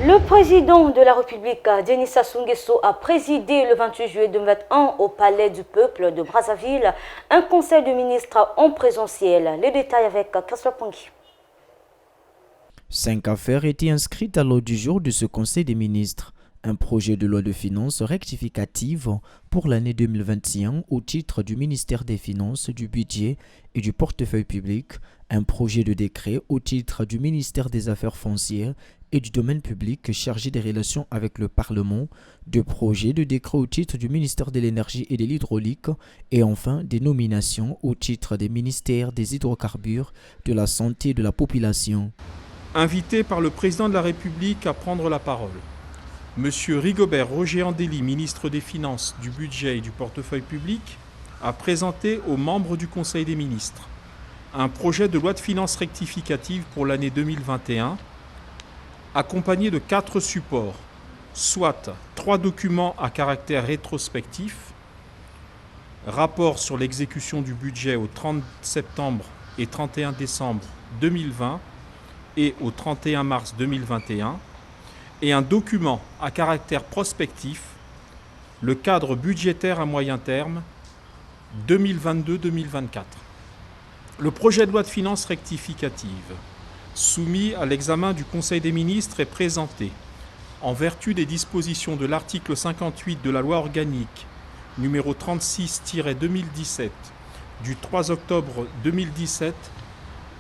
Le président de la République, Denis Sassou Nguesso, a présidé le 28 juillet 2021 au Palais du Peuple de Brazzaville un conseil de ministres en présentiel. Les détails avec Christophe Pongui. 5 affaires étaient inscrites à l'ordre du jour de ce conseil des ministres. Un projet de loi de finances rectificative pour l'année 2021 au titre du ministère des Finances, du Budget et du Portefeuille public, un projet de décret au titre du ministère des Affaires foncières et du domaine public chargé des relations avec le Parlement, deux projets de décret au titre du ministère de l'Énergie et de l'Hydraulique et enfin des nominations au titre des ministères des hydrocarbures, de la santé et de la population. Invité par le président de la République à prendre la parole, Monsieur Rigobert Roger Andély, ministre des Finances, du Budget et du Portefeuille public, a présenté aux membres du Conseil des ministres un projet de loi de finances rectificative pour l'année 2021, accompagné de 4 supports, soit 3 documents à caractère rétrospectif, rapport sur l'exécution du budget au 30 septembre et 31 décembre 2020 et au 31 mars 2021, et un document à caractère prospectif, le cadre budgétaire à moyen terme 2022-2024. Le projet de loi de finances rectificative, soumis à l'examen du Conseil des ministres, est présenté en vertu des dispositions de l'article 58 de la loi organique numéro 36-2017 du 3 octobre 2017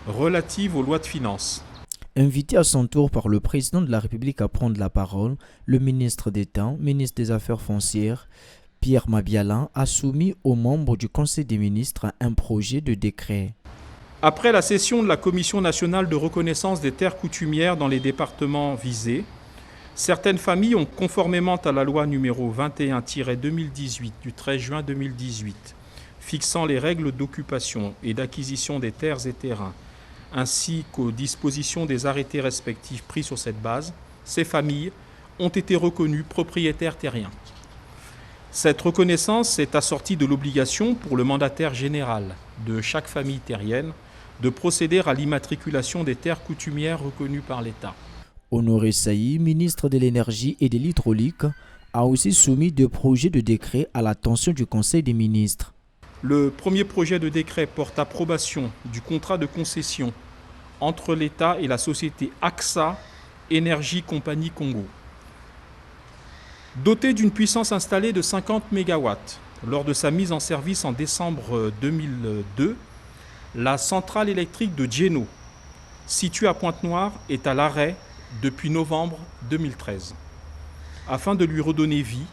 relative aux lois de finances. Invité à son tour par le président de la République à prendre la parole, le ministre d'État, ministre des Affaires foncières, Pierre Mabiala, a soumis aux membres du Conseil des ministres un projet de décret. Après la session de la Commission nationale de reconnaissance des terres coutumières dans les départements visés, certaines familles ont, conformément à la loi numéro 21-2018 du 13 juin 2018, fixant les règles d'occupation et d'acquisition des terres et terrains, ainsi qu'aux dispositions des arrêtés respectifs pris sur cette base, ces familles ont été reconnues propriétaires terriens. Cette reconnaissance est assortie de l'obligation pour le mandataire général de chaque famille terrienne de procéder à l'immatriculation des terres coutumières reconnues par l'État. Honoré Saï, ministre de l'Énergie et de l'Hydraulique, a aussi soumis 2 projets de décret à l'attention du Conseil des ministres. Le premier projet de décret porte approbation du contrat de concession entre l'État et la société AXA Énergie Compagnie Congo. Dotée d'une puissance installée de 50 MW, lors de sa mise en service en décembre 2002, la centrale électrique de Djeno, située à Pointe-Noire, est à l'arrêt depuis novembre 2013. Afin de lui redonner vie,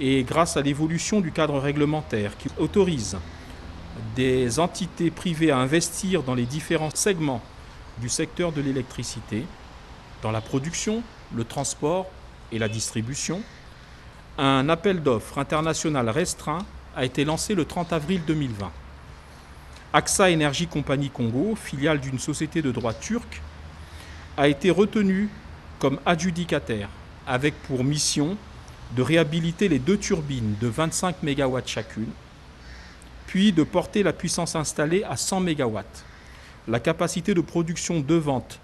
et grâce à l'évolution du cadre réglementaire qui autorise des entités privées à investir dans les différents segments du secteur de l'électricité, dans la production, le transport et la distribution, un appel d'offres international restreint a été lancé le 30 avril 2020. AXA Énergie Compagnie Congo, filiale d'une société de droit turque, a été retenu comme adjudicataire, avec pour mission de réhabiliter les 2 turbines de 25 MW chacune, puis de porter la puissance installée à 100 MW. La capacité de production de vente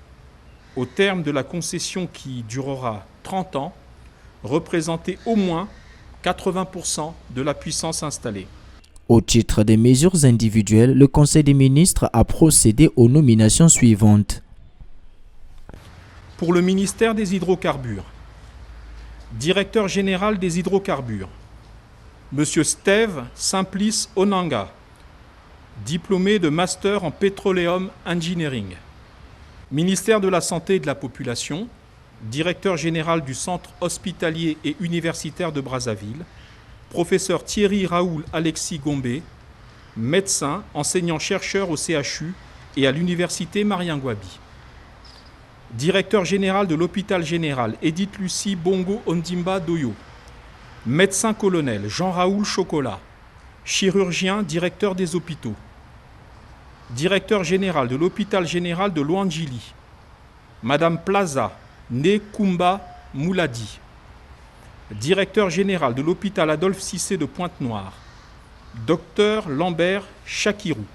au terme de la concession qui durera 30 ans représentait au moins 80% de la puissance installée. Au titre des mesures individuelles, le Conseil des ministres a procédé aux nominations suivantes. Pour le ministère des Hydrocarbures, Directeur général des hydrocarbures, M. Steve Simplice Onanga, diplômé de Master en Petroleum Engineering. Ministère de la Santé et de la Population, Directeur général du Centre hospitalier et universitaire de Brazzaville, Professeur Thierry Raoul Alexis Gombe, médecin, enseignant-chercheur au CHU et à l'Université Marien-Gouabi. Directeur général de l'hôpital général Edith Lucie Bongo Ondimba Doyo. Médecin-colonel Jean-Raoul Chocolat. Chirurgien, directeur des hôpitaux. Directeur général de l'hôpital général de Loandjili. Madame Plaza Nekumba Mouladi. Directeur général de l'hôpital Adolphe Cissé de Pointe-Noire. Docteur Lambert Chakirou.